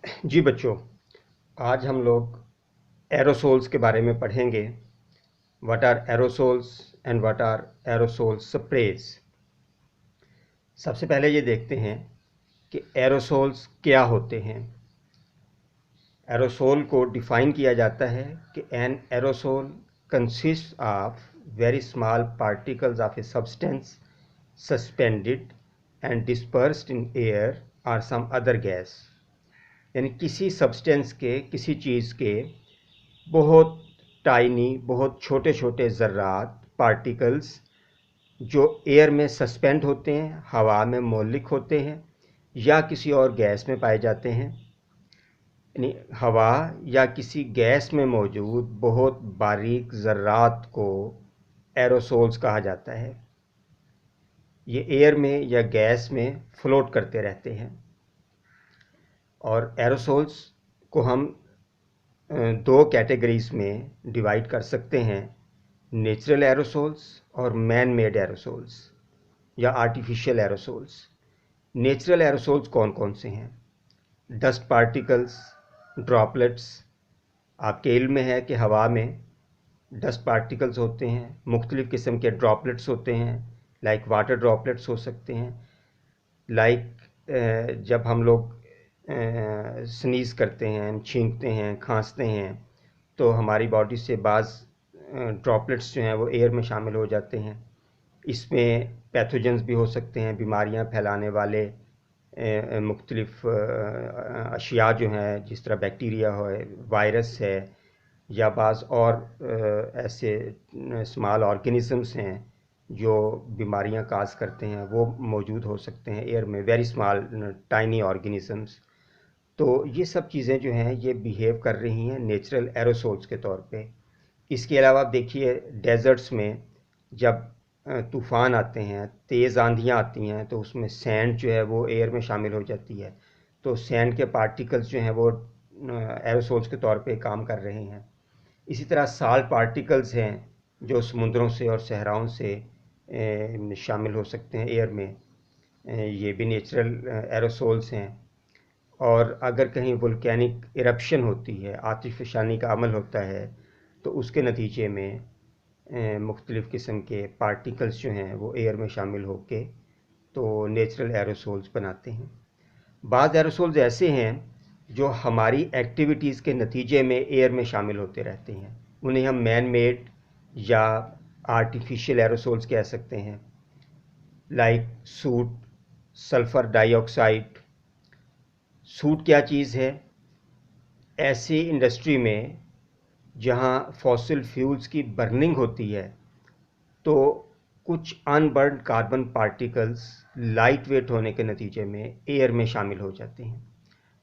जी बच्चों, आज हम लोग एरोसोल्स के बारे में पढ़ेंगे। What are aerosols and what are aerosol sprays. सबसे पहले ये देखते हैं कि एरोसोल्स क्या होते हैं। एरोसोल को डिफाइन किया जाता है कि an aerosol consist of very small particles of a substance suspended and dispersed in air और सम अदर गैस। यानी किसी सब्सटेंस के, किसी चीज़ के बहुत टाइनी, बहुत छोटे छोटे ज़र्रात, पार्टिकल्स जो एयर में सस्पेंड होते हैं, हवा में मौलिक होते हैं या किसी और गैस में पाए जाते हैं। यानी हवा या किसी गैस में मौजूद बहुत बारीक ज़र्रात को एरोसोल्स कहा जाता है। ये एयर में या गैस में फ्लोट करते रहते हैं। और एरोसोल्स को हम दो कैटेगरीज में डिवाइड कर सकते हैं, नेचुरल एरोसोल्स और मैन मेड एरोसोल्स या आर्टिफिशियल एरोसोल्स। नेचुरल एरोसोल्स कौन कौन से हैं? Dust particles, droplets. आपके इल्म में है कि हवा में डस्ट पार्टिकल्स होते हैं, मुख्तलिफ़ किस्म के ड्रॉपलेट्स होते हैं, लाइक वाटर ड्रॉपलेट्स हो सकते हैं, लाइक जब हम लोग स्नीज़ करते हैं, छींकते हैं, खांसते हैं, तो हमारी बॉडी से बाज़ ड्रॉपलेट्स जो हैं वो एयर में शामिल हो जाते हैं। इसमें पैथोजेंस भी हो सकते हैं, बीमारियां फैलाने वाले मुख्तलिफ़ अशिया जो हैं, जिस तरह बैक्टीरिया है, वायरस है या बाज़ और ऐसे स्मॉल ऑर्गेनिज़म्स हैं जो बीमारियां काज करते हैं, वो मौजूद हो सकते हैं एयर में, वेरी स्मॉल टाइनी ऑर्गेनिज़म्स। तो ये सब चीज़ें जो हैं ये बिहेव कर रही हैं नेचुरल एरोसोल्स के तौर पे। इसके अलावा आप देखिए, डेजर्ट्स में जब तूफ़ान आते हैं, तेज़ आंधियाँ आती हैं, तो उसमें सैंड जो है वो एयर में शामिल हो जाती है। तो सैंड के पार्टिकल्स जो हैं वो एरोसोल्स के तौर पे काम कर रहे हैं। इसी तरह साल्ट पार्टिकल्स हैं जो समुद्रों से और सहराओं से शामिल हो सकते हैं एयर में, ये भी नेचुरल एरोसोल्स हैं। और अगर कहीं वोल्केनिक इरप्शन होती है, आतिशफ़शानी का अमल होता है, तो उसके नतीजे में मुख्तलिफ़ किस्म के पार्टिकल्स जो हैं वो एयर में शामिल होके तो नेचुरल एरोसोल्स बनाते हैं। बाज़ एरोसोल्स ऐसे हैं जो हमारी एक्टिविटीज़ के नतीजे में एयर में शामिल होते रहते हैं, उन्हें हम मैन मेड या आर्टिफिशियल एरोसोल्स कह सकते हैं, like suit, sulphur dioxide. Suit क्या चीज़ है? ऐसी इंडस्ट्री में जहाँ फॉसिल फ्यूल्स की बर्निंग होती है, तो कुछ unburn carbon particles light weight होने के नतीजे में एयर में शामिल हो जाते हैं।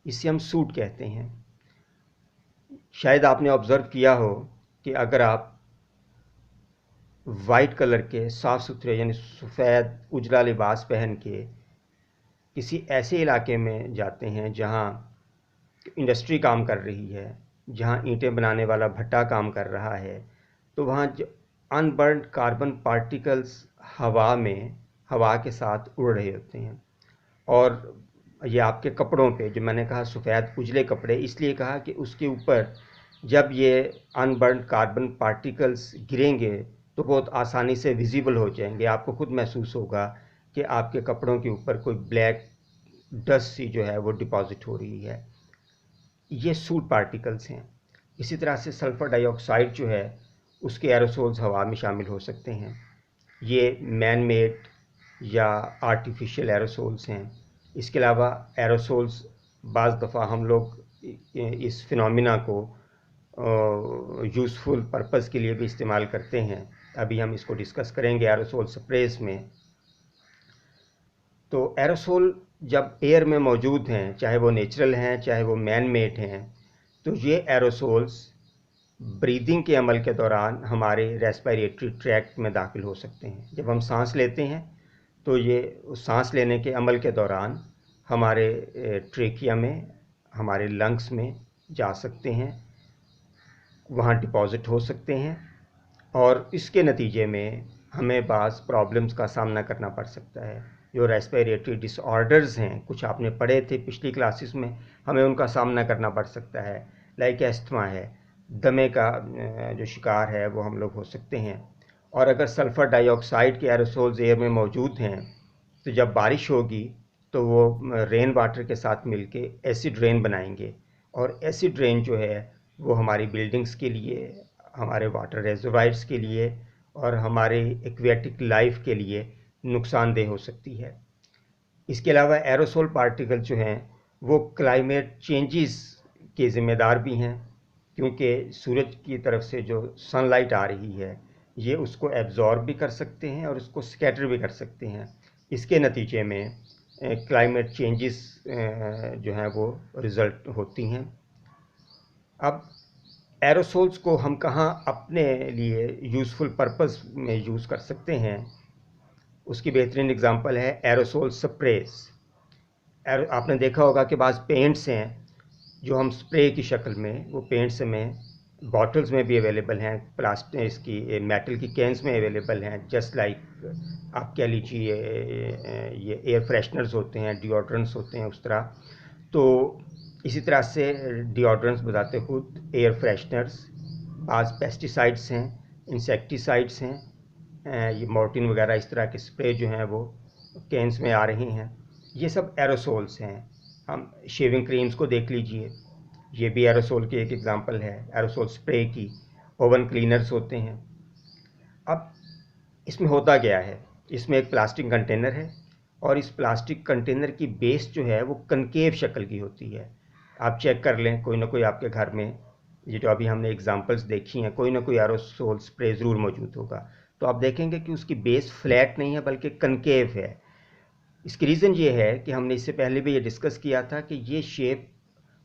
इसे हम सूट कहते हैं। शायद आपने ऑब्ज़र्व किया हो कि अगर आप वाइट कलर के साफ़ सुथरे यानी सफ़ेद उजला लिबास पहन के किसी ऐसे इलाके में जाते हैं जहाँ इंडस्ट्री काम कर रही है, जहाँ ईंटें बनाने वाला भट्टा काम कर रहा है, तो वहाँ अनबर्न कार्बन पार्टिकल्स हवा के साथ उड़ रहे होते हैं। और ये आपके कपड़ों पे, जो मैंने कहा सफ़ेद उजले कपड़े, इसलिए कहा कि उसके ऊपर जब ये अनबर्न कार्बन पार्टिकल्स गिरेंगे तो बहुत आसानी से विजिबल हो जाएंगे। आपको खुद महसूस होगा कि आपके कपड़ों के ऊपर कोई ब्लैक डस्ट सी जो है वो डिपॉजिट हो रही है। ये सूट पार्टिकल्स हैं। इसी तरह से सल्फ़र डाइऑक्साइड जो है उसके एरोसोल्स हवा में शामिल हो सकते हैं। ये मैन मेड या आर्टिफिशियल एरोसोल्स हैं। इसके अलावा एरोसोल्स बाज़ दफ़ा हम लोग इस फिनोमिना को यूज़फुल पर्पस के लिए भी इस्तेमाल करते हैं। अभी हम इसको डिस्कस करेंगे एरोसोल स्प्रेस में। तो एरोसोल जब एयर में मौजूद हैं, चाहे वो नेचुरल हैं चाहे वो मैन मेड हैं, तो ये एरोसोल्स ब्रीदिंग के अमल के दौरान हमारे रेस्पिरेटरी ट्रैक्ट में दाखिल हो सकते हैं। जब हम सांस लेते हैं तो ये सांस लेने के अमल के दौरान हमारे ट्रेकिया में, हमारे लंग्स में जा सकते हैं, वहाँ डिपॉज़िट हो सकते हैं और इसके नतीजे में हमें बाज़ प्रॉब्लम्स का सामना करना पड़ सकता है। जो रेस्पिरेटरी डिसऑर्डर्स हैं, कुछ आपने पढ़े थे पिछली क्लासेस में, हमें उनका सामना करना पड़ सकता है। लाइक एस्थमा है, दमे का जो शिकार है वो हम लोग हो सकते हैं। और अगर सल्फ़र डाइऑक्साइड के एरोसोल्स एयर में मौजूद हैं तो जब बारिश होगी तो वो रेन वाटर के साथ मिलके एसिड रेन बनाएंगे, और एसिड रेन जो है वो हमारी बिल्डिंग्स के लिए, हमारे वाटर रिजर्वायर्स के लिए और हमारे एक्वेटिक लाइफ के लिए नुकसानदेह हो सकती है। इसके अलावा एरोसोल पार्टिकल जो हैं वो क्लाइमेट चेंजेस के ज़िम्मेदार भी हैं, क्योंकि सूरज की तरफ से जो सनलाइट आ रही है ये उसको एब्जॉर्ब भी कर सकते हैं और उसको स्कैटर भी कर सकते हैं। इसके नतीजे में क्लाइमेट चेंजेस जो हैं वो रिज़ल्ट होती हैं। अब एरोसोल्स को हम कहाँ अपने लिए यूज़फुल पर्पस में यूज़ कर सकते हैं, उसकी बेहतरीन एग्जांपल है एरोसोल स्प्रेस। आपने देखा होगा कि बाज़ पेंट्स हैं जो हम स्प्रे की शक्ल में, वो पेंट्स में बॉटल्स में भी अवेलेबल हैं, प्लास्टिक इसकी मेटल की कैंस में अवेलेबल हैं, जस्ट लाइक आप कह लीजिए ये एयर फ्रेशनर्स होते हैं, डिओड्रेंट्स होते हैं उस तरह। तो इसी तरह से डिओड्रेंट्स बताते खुद एयर फ्रेशनर्स, बाज़ पेस्टिसाइड्स हैं, इंसेक्टिसाइड्स हैं, ये मॉर्टिन वगैरह इस तरह के स्प्रे जो हैं वो कैंस में आ रही हैं, ये सब एरोसोल्स हैं। हम शेविंग क्रीम्स को देख लीजिए, ये भी एरोसोल की एक एग्जांपल है, एरोसोल स्प्रे की। ओवन क्लीनर्स होते हैं। अब इसमें होता क्या है, इसमें एक प्लास्टिक कंटेनर है और इस प्लास्टिक कंटेनर की बेस जो है वो कनकेव शक्ल की होती है। आप चेक कर लें, कोई ना कोई आपके घर में, ये जो अभी हमने एग्जांपल्स देखी हैं, कोई ना कोई एरोसोल स्प्रे ज़रूर मौजूद होगा। तो आप देखेंगे कि उसकी बेस फ्लैट नहीं है बल्कि कनकेव है। इसकी रीज़न ये है कि हमने इससे पहले भी ये डिस्कस किया था कि ये शेप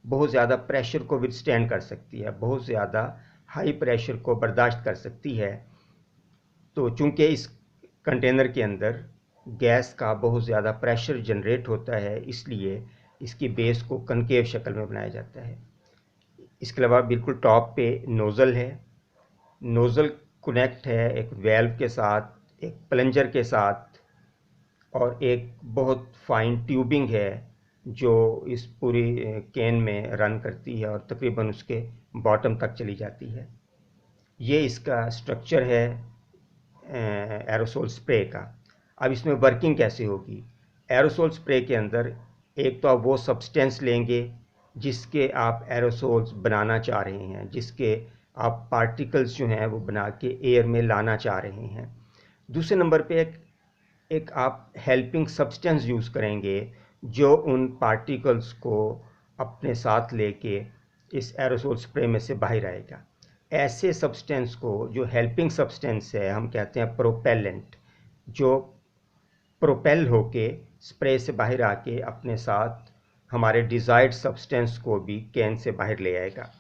बहुत ज़्यादा प्रेशर को विथस्टैंड कर सकती है, बहुत ज़्यादा हाई प्रेशर को बर्दाश्त कर सकती है। तो चूंकि इस कंटेनर के अंदर गैस का बहुत ज़्यादा प्रेशर जनरेट होता है, इसलिए इसकी बेस को कनकेव शक्ल में बनाया जाता है। इसके अलावा बिल्कुल टॉप पे नोज़ल है, नोज़ल कनेक्ट है एक वेल्व के साथ, एक प्लंजर के साथ, और एक बहुत फाइन ट्यूबिंग है जो इस पूरी कैन में रन करती है और तकरीबन उसके बॉटम तक चली जाती है। ये इसका स्ट्रक्चर है एरोसोल स्प्रे का। अब इसमें वर्किंग कैसे होगी? एरोसोल स्प्रे के अंदर एक तो आप वो सब्सटेंस लेंगे जिसके आप एरोसोल्स बनाना चाह रहे हैं, जिसके आप पार्टिकल्स जो हैं वो बना के एयर में लाना चाह रहे हैं। दूसरे नंबर पे एक आप हेल्पिंग सब्सटेंस यूज़ करेंगे जो उन पार्टिकल्स को अपने साथ लेके इस एरोसोल स्प्रे में से बाहर आएगा। ऐसे सब्सटेंस को, जो हेल्पिंग सब्सटेंस है, हम कहते हैं प्रोपेलेंट, जो प्रोपेल होके स्प्रे से बाहर आके अपने साथ हमारे डिज़ायर्ड सब्सटेंस को भी कैन से बाहर ले आएगा।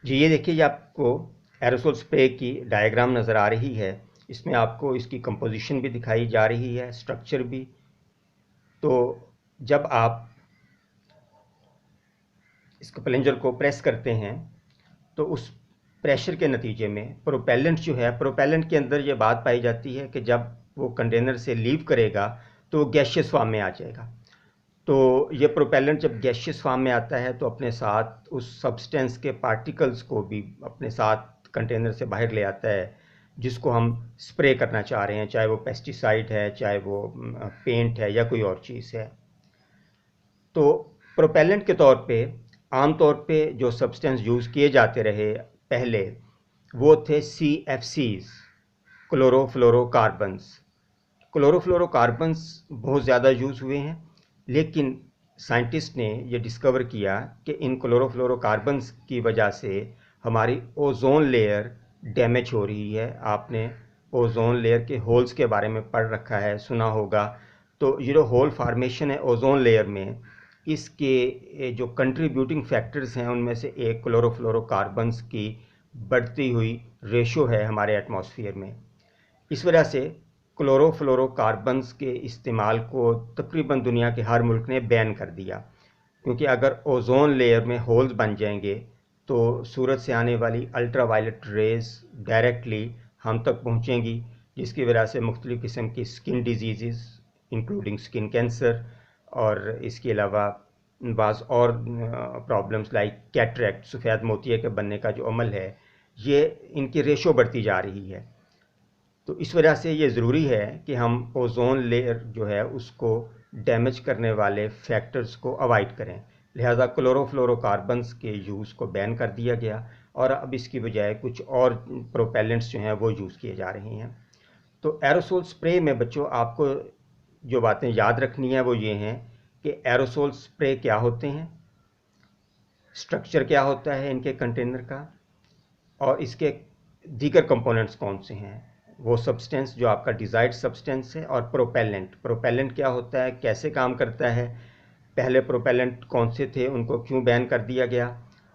जी ये देखिए, ये आपको एरोसोल स्प्रे की डायग्राम नज़र आ रही है। इसमें आपको इसकी कंपोजिशन भी दिखाई जा रही है, स्ट्रक्चर भी। तो जब आप इसको प्लंजर को प्रेस करते हैं तो उस प्रेशर के नतीजे में प्रोपेलेंट जो है, प्रोपेलेंट के अंदर ये बात पाई जाती है कि जब वो कंटेनर से लीव करेगा तो वो गैशियस फॉर्म में आ जाएगा। तो ये प्रोपेलेंट जब गैशियस फॉर्म में आता है तो अपने साथ उस सब्सटेंस के पार्टिकल्स को भी अपने साथ कंटेनर से बाहर ले आता है, जिसको हम स्प्रे करना चाह रहे हैं, चाहे वो पेस्टिसाइड है, चाहे वो पेंट है या कोई और चीज़ है। तो प्रोपेलेंट के तौर पे आमतौर पे जो सब्सटेंस यूज़ किए जाते रहे पहले, वो थे CFCs, क्लोरोफ्लोरोकार्बन्स। क्लोरोफ्लोरोकार्बन्स बहुत ज़्यादा यूज़ हुए हैं, लेकिन साइंटिस्ट ने ये डिस्कवर किया कि इन क्लोरोफ्लोरोकार्बन्स की वजह से हमारी ओजोन लेयर डैमेज हो रही है। आपने ओजोन लेयर के होल्स के बारे में पढ़ रखा है, सुना होगा। तो ये जो होल फार्मेशन है ओजोन लेयर में, इसके जो कंट्रीब्यूटिंग फैक्टर्स हैं उनमें से एक क्लोरोफ्लोरोकार्बन्स की बढ़ती हुई रेशो है हमारे एटमॉस्फेयर में। इस वजह से क्लोरोफ्लोरोकार्बन्स के इस्तेमाल को तकरीबन दुनिया के हर मुल्क ने बैन कर दिया, क्योंकि अगर ओजोन लेयर में होल्स बन जाएंगे तो सूरज से आने वाली अल्ट्रावायलेट रेज़ डायरेक्टली हम तक पहुंचेंगी, जिसकी वजह से मुख्तलिफ़ किस्म की skin disease including skin cancer और इसके अलावा बाज़ और प्रॉब्लम्स लाइक कैटरेक्ट, सफ़ेद मोतिया के बनने का जो अमल है, ये इनकी रेशो बढ़ती जा रही है। तो इस वजह से ये ज़रूरी है कि हम ओजोन लेयर जो है उसको डैमेज करने वाले फैक्टर्स को अवॉइड करें। लिहाजा क्लोरोफ्लोरोकार्बन्स के यूज़ को बैन कर दिया गया और अब इसकी बजाय कुछ और प्रोपेलेंट्स जो हैं वो यूज़ किए जा रहे हैं। तो एरोसोल स्प्रे में बच्चों आपको जो बातें याद रखनी है वो ये हैं कि एरोसोल स्प्रे क्या होते हैं, स्ट्रक्चर क्या होता है इनके कंटेनर का, और इसके दीगर कंपोनेंट्स कौन से हैं, वो सब्सटेंस जो आपका डिज़ायर्ड सब्सटेंस है, और प्रोपेलेंट क्या होता है, कैसे काम करता है, पहले प्रोपेलेंट कौन से थे, उनको क्यों बैन कर दिया गया।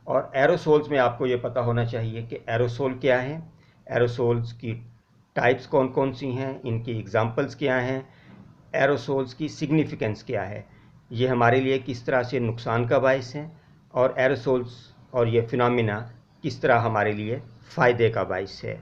और एरोसोल्स में आपको ये पता होना चाहिए कि एरोसोल क्या है, एरोसोल्स की टाइप्स कौन कौन सी हैं, इनकी एग्जांपल्स क्या हैं, एरोसोल्स की सिग्निफिकेंस क्या है, ये हमारे लिए किस तरह से नुकसान का बायस है, और एरोसोल्स और ये फिनोमिना किस तरह हमारे लिए फ़ायदे का बायस है।